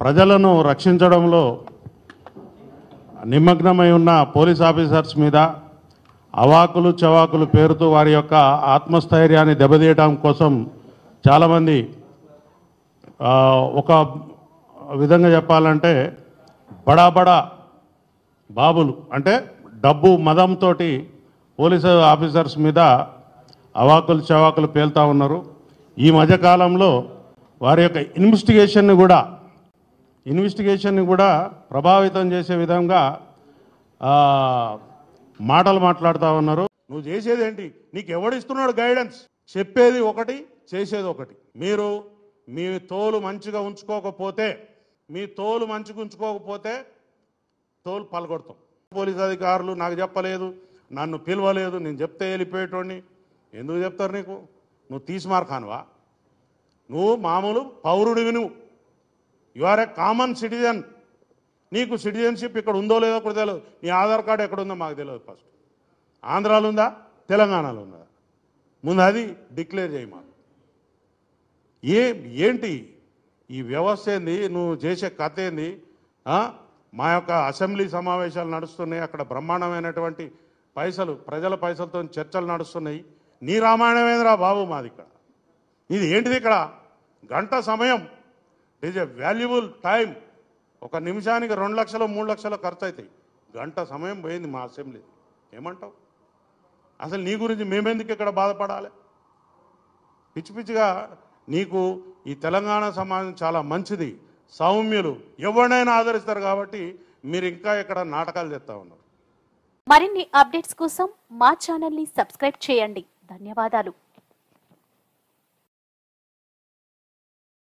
ప్రజలను రక్షించడంలో నిమగ్నమై ఉన్న పోలీస్ ఆఫీసర్స్ మీద అవాకులు చవాకులు పేరుతో వారి యొక్క ఆత్మస్థైర్యాన్ని దెబ్బతీయడం కోసం చాలామంది ఒక విధంగా చెప్పాలంటే బడా బాబులు అంటే డబ్బు మదంతో పోలీసు ఆఫీసర్స్ మీద అవాకులు చవాకులు పేలుతూ ఉన్నారు. ఈ మధ్యకాలంలో వారి యొక్క ఇన్వెస్టిగేషన్ని కూడా ప్రభావితం చేసే విధంగా మాటలు మాట్లాడుతూ ఉన్నారు. నువ్వు చేసేది ఏంటి? నీకు ఎవడిస్తున్నాడు గైడెన్స్? చెప్పేది ఒకటి, చేసేది ఒకటి. మీరు మీ తోలు మంచిగా ఉంచుకోకపోతే తోలు పలగొడతాం. పోలీస్ అధికారులు నాకు చెప్పలేదు, నన్ను పిలవలేదు, నేను చెప్తే వెళ్ళిపోయేటోడిని. ఎందుకు చెప్తారు నీకు? నువ్వు తీసిమార్ఖానువా? నువ్వు మామూలు పౌరుడివి. నువ్వు you are a common citizen. నీకు సిటిజన్షిప్ ఇక్కడ ఉందో లేదో కూడా తెలియదు. నీ ఆధార్ కార్డు ఎక్కడుందో మాకు తెలియదు. ఫస్ట్ ఆంధ్రాలో ఉందా, తెలంగాణలో ఉందా? ముందు అది డిక్లేర్ చేయి మాకు. ఏంటి ఈ వ్యవస్థ ఏంది? నువ్వు చేసే కథ ఏంది? మా యొక్క అసెంబ్లీ సమావేశాలు నడుస్తున్నాయి, అక్కడ బ్రహ్మాండమైనటువంటి ప్రజల పైసలతో చర్చలు నడుస్తున్నాయి. నీ రామాయణమేంద్రా బాబు మాది ఇక్కడ. ఇది ఏంటిది? ఇక్కడ గంట సమయం, it is a valuable time. ఒక నిమిషానికి 2 లక్షలు 3 లక్షలు ఖర్చు అవుతాయి. గంట సమయం పోయింది మా అసెంబ్లీ. ఏమంటావు? అసలు నీ గురించి మేమెందుకు ఇక్కడ బాధపడాలి? పిచ్చి పిచ్చిగా నీకు ఈ తెలంగాణ సమాజం చాలా మంచిది, సౌమ్యులు, ఎవరినైనా ఆదరిస్తారు. కాబట్టి మీరు ఇంకా ఇక్కడ నాటకాలు చేస్తూ ఉన్నారు. మరిన్ని అప్డేట్స్ కోసం మా ఛానల్ ని సబ్స్క్రైబ్ చేయండి. ధన్యవాదాలు.